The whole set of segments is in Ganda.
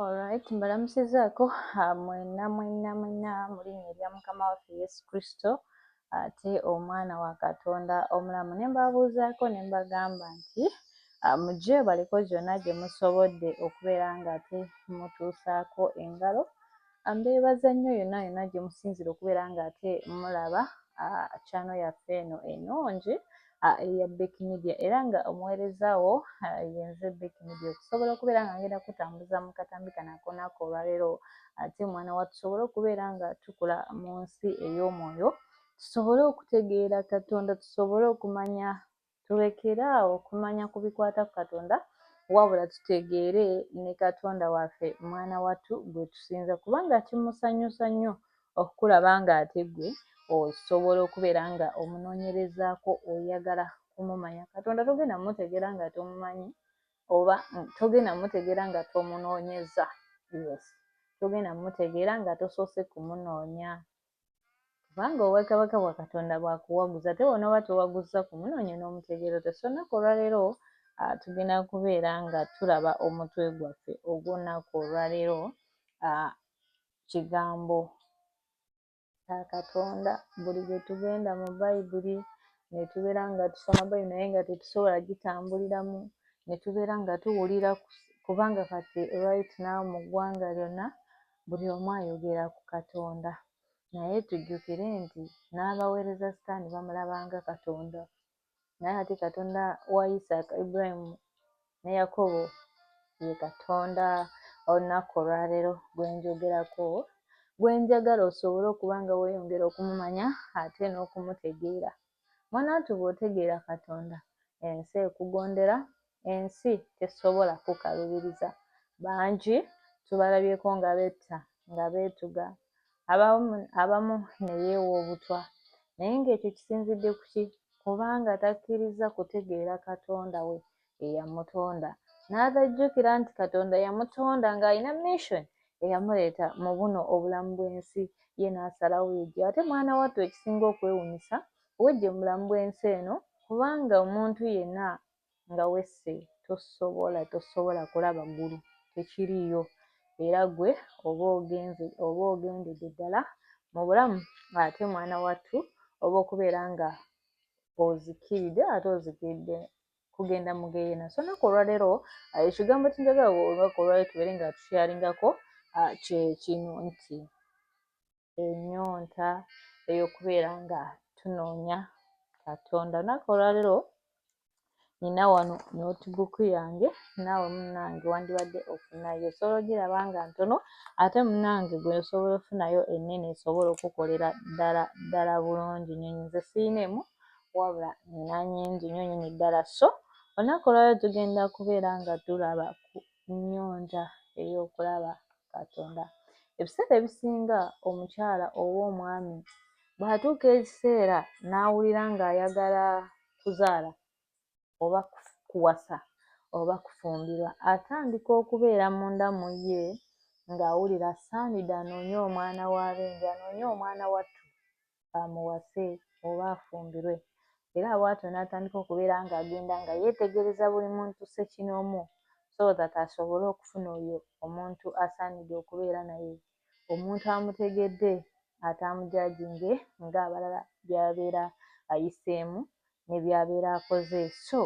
Alright, mbalamusizaako mwenna mu linnya erya Mukama waffe Yesu Kristo ate omwana wa Katonda omulamu. Ne mbabuuzaako ne mbagamba nti mujje baliko gyonna gye musobodde okubeera nga ate mutuusaako engalo. Mbeebaza nnyo yonna gye musinzira okubeera nga ate mulaba channel yaffe eno ennungi eya Beck Media era nga omuweerezaawo yenze Beck Media okusobola okubeera nga ngenda kutambuza mu katambi kano ak'olunaku olwaleero ate mwana wa tusobole okubeera nga tukula mu nsi ey'omwoyo, tusobole okutegeera Katonda, tusobole okumanya, tulekeraawo okumanya ku bikwata ku Katonda wabula tutegeere ne Katonda waffe mwana wattu gwe tusinza, kubanga kimusanyusa nnyo okukulaba nga ate gwe osobola okubeera nga omunoonyerezaako, oyagala kumumanya. Katonda togenda mmutegeera nga tomumanyi oba togenda mmutegeera nga tomunoonyeza. Yes, togenda mmutegeera nga tosoose kumunoonya, kubanga obwakabaka bwa Katonda bwakuwaguza ate w'onooba towaguza kumunoonya n'omutegeera otya. So olunaku olwaleero tugenda kubeera nga tulaba omutwe gwaffe ogw'olunaku olwaleero, kigambo kya Katonda. Buli lwe tugenda mu Bayibuli ne tubeera nga tusoma Bayibuli naye nga tetusobola gitambuliramu, ne tubeera nga tuwulira, kubanga kati right now mu ggwanga lyonna buli omu ayogera ku Katonda, naye tujjukire nti n'abaweereza Sitaani bamulabanga Katonda, naye ate Katonda wa Isaaka, Ibulayimu ne Yakobo ye Katonda. Olunaku olwaleero gwe njogerako, gwe njagala osobole okuba nga weeyongera okumumanya ate n'okumutegeera. Mwana wattu bw'otegeera Katonda, ensi ekugondera, ensi tesobola kukalubiriza. Bangi tubalabyeko nga betta, nga beetuga, abamu ne yeewa obutwa, naye ng'ekyo kisinzidde ku ki? Kubanga takkiriza kutegeera Katonda we eyamutonda, n'atajjukira nti Katonda yamutonda ng'alina mission eyamuleeta mu buno obulamu bw'ensi, ye n'asalawo yejje. Ate mwana wattu ekisinga okwewuunyisa, wejje mu bulamu bw'ensi eno, kubanga omuntu yenna nga wesse tosobola kulaba ggulu, tekiriiyo. Era gwe oba ogendedde ddala mu bulamu ate mwana wattu oba okubeera nga ozikiridde ate ozikiridde kugenda mu Geyeena. So olunaku olwaleero ekigambo kye njagala olunaku olwaleero tubeere nga tusharingako kye kino nti ennyonta ey'okubeera nga tunoonya Katonda. Olunaku olwaleero nina wano notebook yange, naawe munnange wandibadde ofunayo, osobola ogiraba nga ntono ate munnange gwe osobola ofunayo ennene esobola okukolera ddala bulungi nnyo. Nze siineemu wabula nina nnyingi nnyo nnyini ddala. So olunaku olwaleero tugenda kubeera nga tulaba ku nnyonta ey'okulaba Katonda. Ebiseera ebisinga omukyala oba omwami bw'atuuka ekiseera n'awulira ng'ayagala kuzaala oba kuwasa oba kufumbirwa, atandika okubeera munda mu ye ng'awulira asaanidde anoonye omwana w'abenje, anoonye omwana wattu amuwase oba afumbirwe. Era bw'atyo n'atandika okubeera ng'agenda nga yeetegereza buli muntu ssekinoomu, so that asobole okufuna oyo omuntu asaanidde okubeera naye, omuntu amutegedde ate amujajinge ng'abalala by'abeera ayiseemu ne by'abeera akoze. So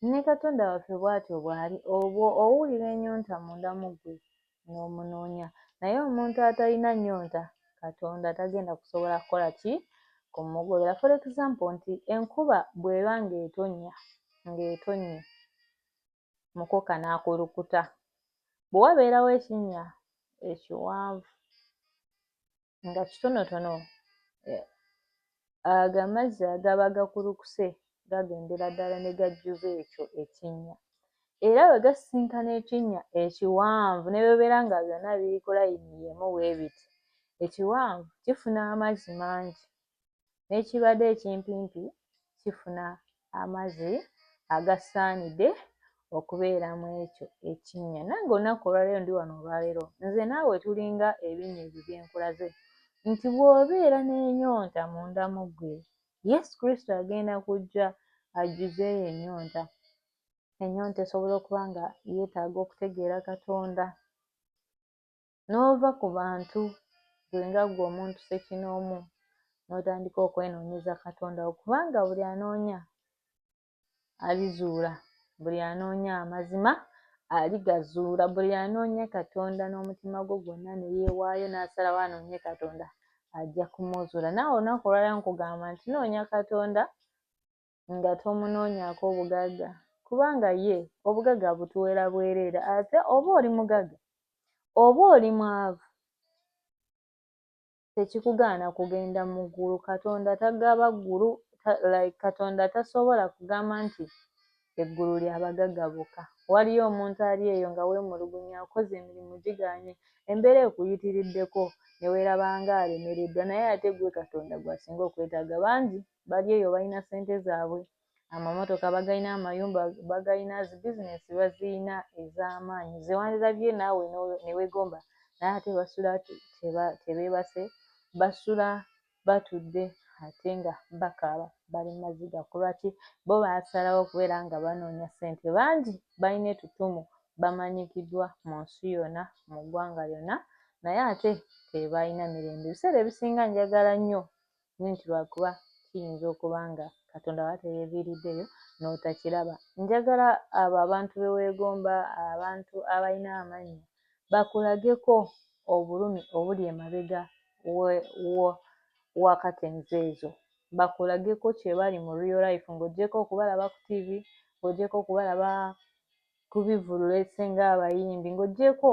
ne Katonda waffe bw'atyo bw'ali, owulira ennyonta munda mu ggwe n'omunoonya, naye omuntu atalina nnyonta Katonda tagenda kusobola kukola ki? Kumugobera. For example nti enkuba bw'eba ng'etonnye mukoka n'akulukuta, bwe wabeerawo ekinnya ekiwanvu nga kitonotono, ago amazzi agaba gakulukuse gagendera ddala ne gajjuza ekyo ekinnya, era bwe gasisinkana ekinnya ekiwanvu ne bibeera nga byonna biri ku layini y'emu bwe biti, ekiwanvu kifuna amazzi mangi, n'ekibadde ekimpimpi kifuna amazzi agasaanidde okubeera mu ekyo ekinnya. Nange olunaku olwaleero ndi wano olwaleero, nze naawe tulinga ebinnya ebyo bye nkulaze, nti bw'obeera n'ennyonta munda mu ggwe, Yesu Kristo agenda kujja ajjuzeeyo ennyonta. Ennyonta esobola okuba nga yeetaaga okutegeera Katonda, n'ova ku bantu gwe nga ggwe omuntu ssekinoomu n'otandika okwenoonyeza Katonda wo, kubanga buli anoonya alizuula, buli anoonya amazima aligazuula, buli anoonya Katonda n'omutima gwe gwonna ne yeewaayo n'asalawo anoonye Katonda ajja kumuzuula. Naawe olunaku olwala nkugamba nti noonya Katonda nga tomunoonyaako bugagga, kubanga ye obugagga butuweera bwereere. Ate oba oli mugagga oba oli mwavu tekikugaana kugenda mu ggulu. Katonda tagaba ggulu, Katonda tasobola kugamba nti eggulu lya bagagga bokka. Waliyo omuntu ali eyo nga weemulugunya akoze emirimu gigaanye, embeera ekuyitiriddeko ne weeraba nga alemereddwa, naye ate gwe Katonda gw'asinga okwetaaga. Bangi bali eyo balina ssente zaabwe, amamotoka bagalina, amayumba bagalina, zi bizinesi baziyina ez'amaanyi ze wandirabye naawe ne weegomba, naye ate basula tebeebase, basula batudde ate nga bakaaba bali mu maziga. Ku lwaki? Bo baasalawo okubeera nga banoonya ssente. Bangi balina ettutumu, bamanyikiddwa mu nsi yonna, mu ggwanga lyonna, naye ate tebalina mirembe. Ebiseera ebisinga njagala nnyo nti lwakuba kiyinza okuba nga Katonda batereeviiriddeyo n'otakiraba. Njagala abo abantu be weegomba, abantu abalina amannya, bakulageko obulumi obuli emabega wa curtains ezo, bakulageko kye bali mu real life, ng'oggyeko okubalaba ku TV, ng'oggyeko okubalaba ku bivvulu ebisinga abayimbi, ng'oggyeko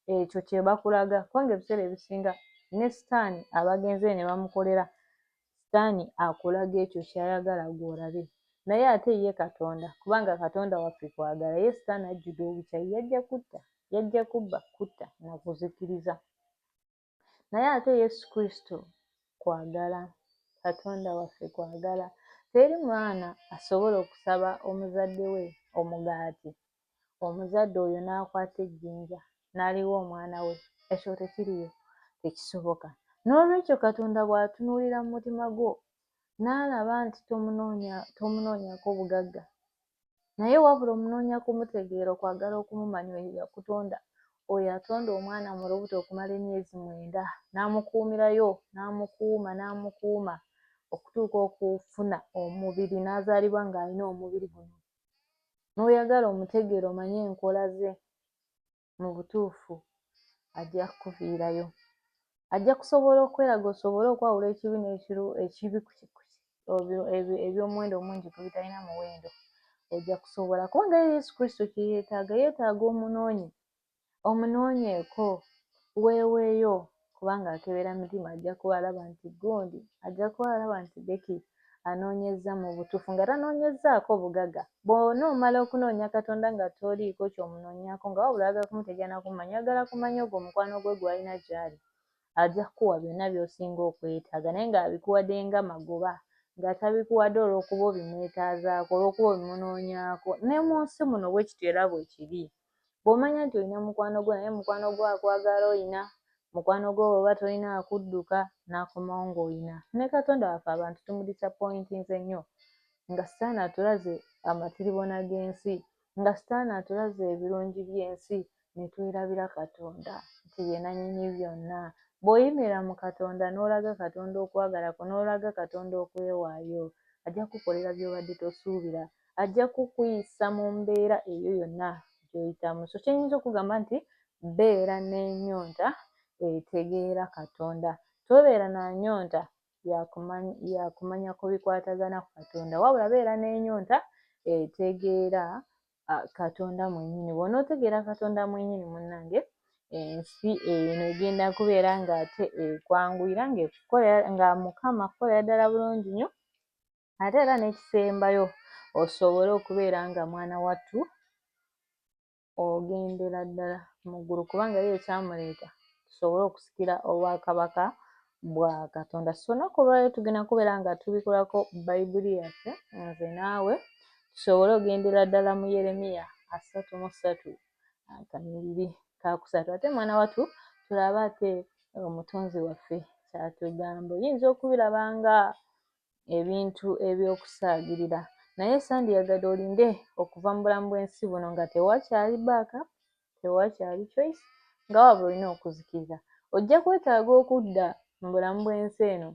ekyo kye bakulaga, kubanga ebiseera ebisinga ne Sitaani abagenze ne bamukolera, Sitaani akulaga ekyo ky'ayagala gw'olabe. Naye ate ye Katonda, kubanga Katonda waffe twagala, ye Sitaani ajjudde obukyayi, yajja kutta, yajja kubba, kutta na kuzikiriza. Naye ate Yesu Kristo kwagala, Katonda waffe kwagala. Teri mwana asobola okusaba omuzadde we omugaati, omuzadde oyo n'akwata ejjinja n'aliwa omwana we, ekyo tekiriyo, tekisoboka. N'olwekyo Katonda bw'atunuulira mu mutima gwo n'alaba nti tomunoonyako bugagga, naye wabula omunoonya kumutegeera, okwagala okumumanya oyo yakutonda, oyo atonda omwana mu lubuto okumala emyezi 9, n'amukuumirayo, n'amukuuma okutuuka okufuna omubiri, n'azaalibwa ng'alina omubiri guno. N'oyagala omutegeera omanye enkola ze mu butuufu, ajja kukuviirayo, ajja kusobola okweraga, osobole okwawula ekibi ekibi eby'omuwendo omungi ku bitalina muwendo. Ojja kusobola, kubanga ye Yesu Kristo kye yeetaaga, yeetaaga omunoonyi, omunoonyeeko, weeweeyo, kubanga akebera mitima. Ajja kuba alaba nti gundi, ajja kuba alaba nti Becky anoonyezza mu butuufu nga tanoonyezzaako bugagga. Bw'onoomala okunoonya Katonda nga toliiko ky'omunoonyaako, nga wabula oyagala kumutegeera na kumumanya, oyagala kumanya ogwo omukwano gwe gw'alina gy'ali, ajja kukuwa byonna by'osinga okwetaaga, naye ng'abikuwadde nga magoba, nga tabikuwadde olw'okuba obimwetaazaako, olw'okuba obimunoonyaako. Ne mu nsi muno bwe kityo era bwe kiri. Bw'omanya nti olina mukwano gwo, naye mukwano gwo akwagala oyina, mukwano gwo bw'oba tolina akudduka, n'akomawo ng'olina. Ne Katonda waffe abantu tumudisappointinze nnyo, nga Sitaani atulaze amatiribona g'ensi, nga Sitaani atulaze ebirungi by'ensi, ne twerabira Katonda nti ye nannyini byonna. Bw'oyimirira mu Katonda n'olaga Katonda okwagalako, n'olaga Katonda okwewaayo, ajja kukolera by'obadde tosuubira, ajja kukuyisa mu mbeera eyo yonna gy'oyitamu. So kyenyinza okugamba nti beera n'ennyonta etegeera Katonda. Tobeera na nnyonta yakumanya ku bikwatagana ku Katonda, wabula beera n'ennyonta etegeera Katonda mwennyini. Bw'onootegeera Katonda mwennyini munnange, ensi eno egenda kubeera ng'ate ekwanguyira, nga Mukama akukolera ddala bulungi nnyo, ate era n'ekisembayo osobole okubeera nga mwana wattu ogendera ddala mu ggulu, kubanga ye ekyamuleeta tusobole okusikira obwakabaka bwa Katonda. So olunaku olwaleero tugenda kubeera nga tubikulako Bayibuli yaffe, nze naawe, tusobole ogendera ddala mu Yeremiya 33:3. Ate mwana wattu tulabe ate omutonzi waffe ky'atugamba. Oyinza okubiraba nga ebintu eby'okusaagirira, naye sandiyagadde olinde okuva mu bulamu bw'ensi buno nga tewakyali backup, tewakyali choice, nga wabula olina okuzikiriza. Ojja kwetaaga okudda mu bulamu bw'ensi eno.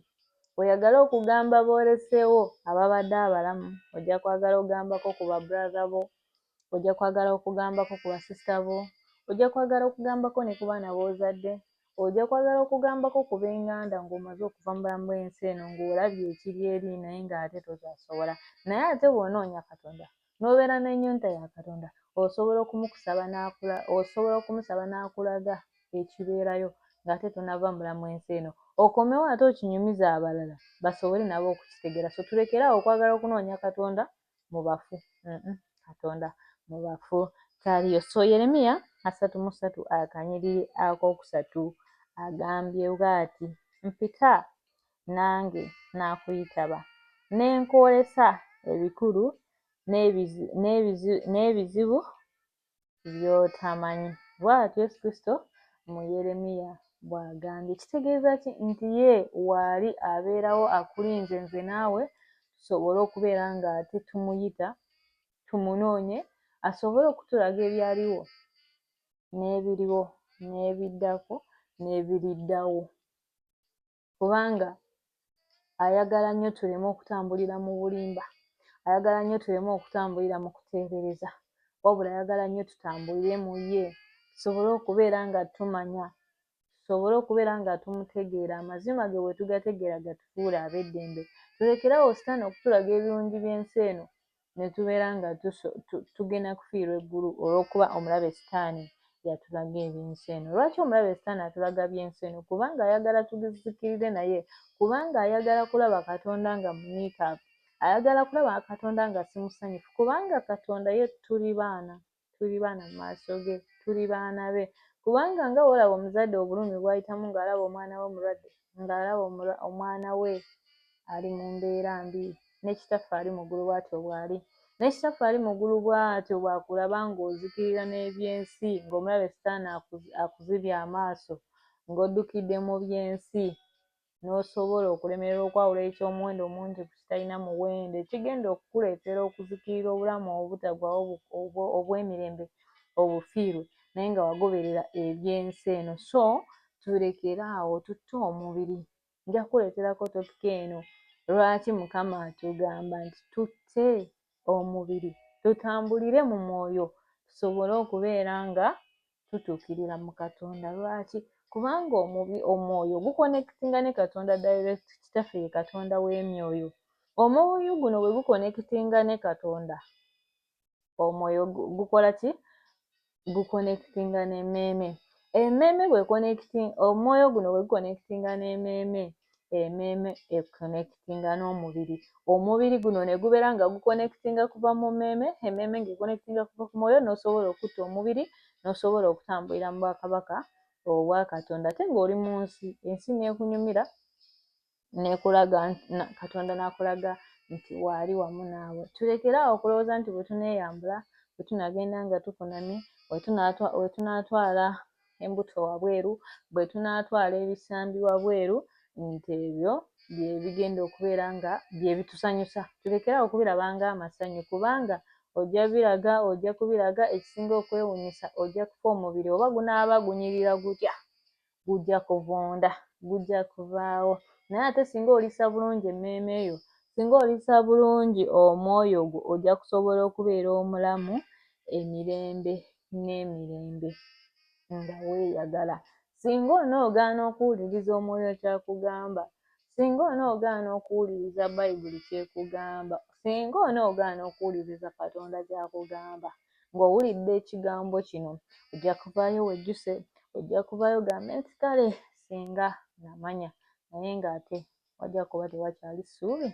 Oyagala okugamba booleseewo ababadde abalamu, ojja kwagala okugambako ku babulaza bo, ojja kwagala okugambako ku basista bo, ojja kwagala okugambako ne ku baana b'ozadde, ojja kwagala okugambako ku b'enganda ng'omaze okuva mu bulamu bw'ensi eno ng'olabye ekiri eri naye ng'ate tokyasobola. Naye ate bw'onoonya Katonda n'obeera n'ennyonta ya Katonda, osobola okumusaba n'akulaga ekibeerayo ng'ate tonava mu bulamu bw'ensi eno. Okomewo ate okinyumize abalala basobole nabo okukitegeera. So tulekere awo okwagala okunoonya Katonda mu bafu. Katonda mu bafu taliyo. So Yeremiya 33:3 agambye bw'ati, mpita nange naakuyitaba ne nkwolesa ebikulu n'ebizibu by'otamanyi. Bw'atyo Yesu Kristo mu Yeremiya bw'agambye. Kitegeeza ki? Nti ye waali abeerawo akulinze nze naawe tusobole okubeera ng'ate tumuyita, tumunoonye, asobole okutulaga ebyaliwo n'ebiriwo n'ebiddako n'ebiriddawo. Kubanga ayagala nnyo tuleme okutambulira mu bulimba, ayagala nnyo tuleme okutambulira mu kuteebereza, wabula ayagala nnyo tutambulire mu ye, tusobole okubeera nga tumanya, tusobole okubeera nga tumutegeera, amazima ge bwe tugategeera gatufuule ab'eddembe. Tulekerawo Sitaani okutulaga ebirungi by'ensi eno ne tubeera nga tugenda kufiirwa eggulu olw'okuba omulabe Sitaani yatulaga eby'ensi eno. Lwaki omulabe Sitaani atulaga by'ensi eno? Kubanga ayagala tuzikirire naye, kubanga ayagala kulaba Katonda nga munyiikaavu, ayagala kulaba Katonda nga si musanyufu, kubanga Katonda ye tuli baana mu maaso ge, tuli baana be. Kubanga nga bw'olaba omuzadde obulumi bw'ayitamu ng'alaba omwana we omulwadde, ng'alaba omwana we ali mu mbeera mbi, ne kitaffe ali mu ggulu bw'atyo bw'ali. Ne kitaffe ali mu ggulu bw'atyo bw'akulaba ng'ozikirira n'ebyensi, ng'omulabe Sitaani akuzibye amaaso, ng'oddukidde mu by'ensi, n'osobola okulemererwa okwawula eky'omuwendo omungi ku kitalina muwendo, ekigenda okukuleetera okuzikirira obulamu obutaggwaawo obw'emirembe obufiirwe, naye nga wagoberera eby'ensi eno. So tulekere awo, tutte omubiri. Nja kukuleeterako topika eno, lwaki Mukama atugamba nti tutte omubiri, tutambulire mu mwoyo, tusobole okubeera nga tutuukirira mu Katonda. Lwaki? Kubanga omwoyo gukonekitinga ne Katonda direct, kitaffe ye Katonda w'emyoyo. Omwoyo guno bwe gukonekitinga ne Katonda, omwoyo gukola ki? Gukonekitinga n'emmeeme. Omwoyo guno bwe gukonekitinga n'emmeeme, emmeeme ekonekitinga n'omubiri. Omubiri guno ne gubeera nga gukonekitinga kuva mu mmeeme, emmeeme ng'ekonekitinga kuva ku mwoyo, n'osobola okutta omubiri, n'osobola okutambulira mu bwakabaka obwa Katonda. Ate ng'oli mu nsi, ensi n'ekunyumira, n'ekulaga Katonda n'akulaga nti waali wamu naawe. Tulekere awo okulowooza nti bwe tuneeyambula, bwe tunagenda nga tukunamye, bwe tunaatwala embuto wabweru, bwe tunaatwala ebisambi wabweru, nti ebyo bye bigenda okubeera nga bye bitusanyusa. Tulekere awo okubiraba ng'amasanyu, kubanga ojja kubiraga ekisinga okwewuunyisa, ojja kufa omubiri oba gunaaba gunyirira gutya, gujja kuvunda, gujja kuvaawo. Naye ate singa oliisa bulungi emmeeme yo, singa oliisa bulungi omwoyo gwo, ojja kusobola okubeera omulamu emirembe n'emirembe nga weeyagala. Singa onoogaana okuwuliriza omwoyo ky'akugamba, singa onoogaana okuwuliriza Bayibuli ky'ekugamba, singa onoogaana okuwuliriza Katonda ky'akugamba, ng'owulidde ekigambo kino, ojja kuvaayo wejjuse, ojja kuvaayo gambe nti kale singa namanya, naye ng'ate wajja kuba tewakyali ssuubi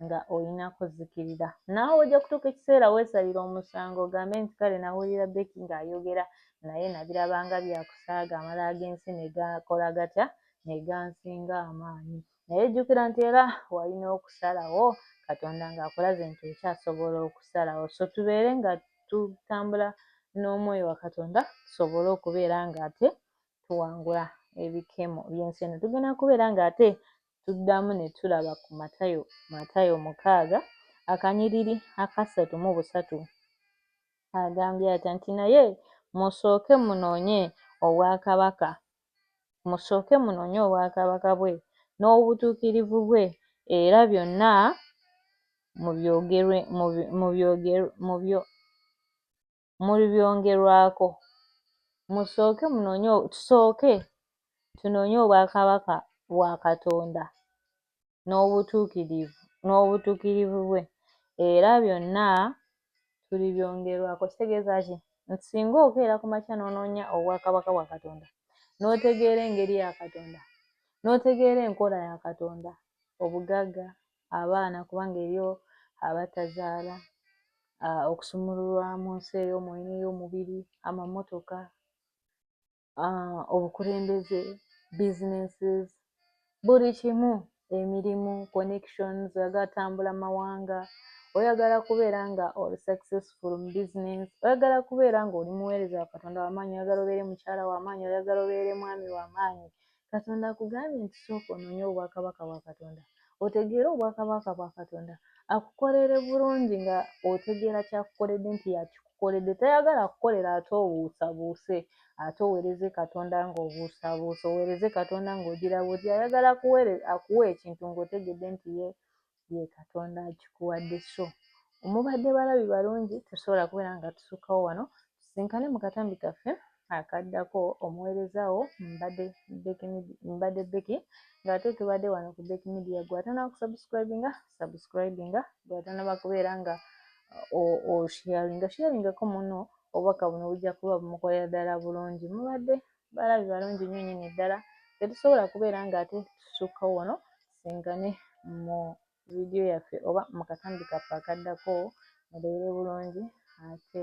nga olina kuzikirira. Naawe ojja kutuuka ekiseera weesalira omusango ogambe nti kale nawulira Becky ng'ayogera, naye nabiraba nga byakusaaga, amalala g'ensi ne gakola gatya, ne gansinga amaanyi. Naye jjukira nti era walina okusalawo, Katonda ng'akulaze nti okyasobola okusalawo. So tubeere nga tutambula n'omwoyo wa Katonda, tusobole okubeera ng'ate tuwangula ebikemo by'ensi eno. Tugenda kubeera ng'ate tuddamu ne tulaba ku Matayo 6:33 agambye atya nti naye musooke munoonye Obwakabaka, musooke munoonye obwakabaka bwe n'obutuukirivu bwe era byonna mubyongerwako. Tusooke tunoonye obwakabaka bwa Katonda n'obutuukirivu bwe era byonna tulibyongerwako. Kitegeeza ki? Nti singa okeera ku makya n'onoonya obwakabaka bwa Katonda, n'otegeera engeri ya Katonda, n'otegeera enkola ya Katonda, obugagga, abaana kubanga eriyo abatazaala, okusumululwa mu nsi ey'omwoyo n'ey'omubiri, amamotoka, obukulembeze, businesses, buli kimu, emirimu, connections, oyagala tambula mawanga, oyagala kubeera nga oli successful mu business, oyagala kubeera nga oli muweereza wa Katonda w'amaanyi, oyagala obeere mukyala w'amaanyi, oyagala obeere mwami w'amaanyi, Katonda akugambye nti sooka onoonye obwakabaka bwa Katonda, otegeere obwakabaka bwa Katonda akukolere bulungi nga otegeera kyakukoledde nti yakikukoledde. Tayagala kukolera ate obuusabuuse, ate oweereze Katonda ng'obuusabuusa, oweereze Katonda ng'ogira bw'oti. Ayagala akuwe ekintu ng'otegedde nti ye Katonda akikuwadde. So omubadde balabi balungi, tusobola kubeera nga tusukkawo wano tusinkane mu katambi kaffe akaddako. Omuweerezaawo mbadde Becky, ng'ate tubadde wano ku Becky Media. Gwe atanaba kusubscribinga, gw'atanaba kubeera nga sharingako munno, obubaka buno bujja kuba bumukolera ddala bulungi. Mubadde balabi balungi nnyo nnyini ddala, tetusobola kubeera nga ate tusukkawo wano tusinkane mu vidiyo yaffe oba mu katambi kaffe akaddako. Mubeere bulungi ate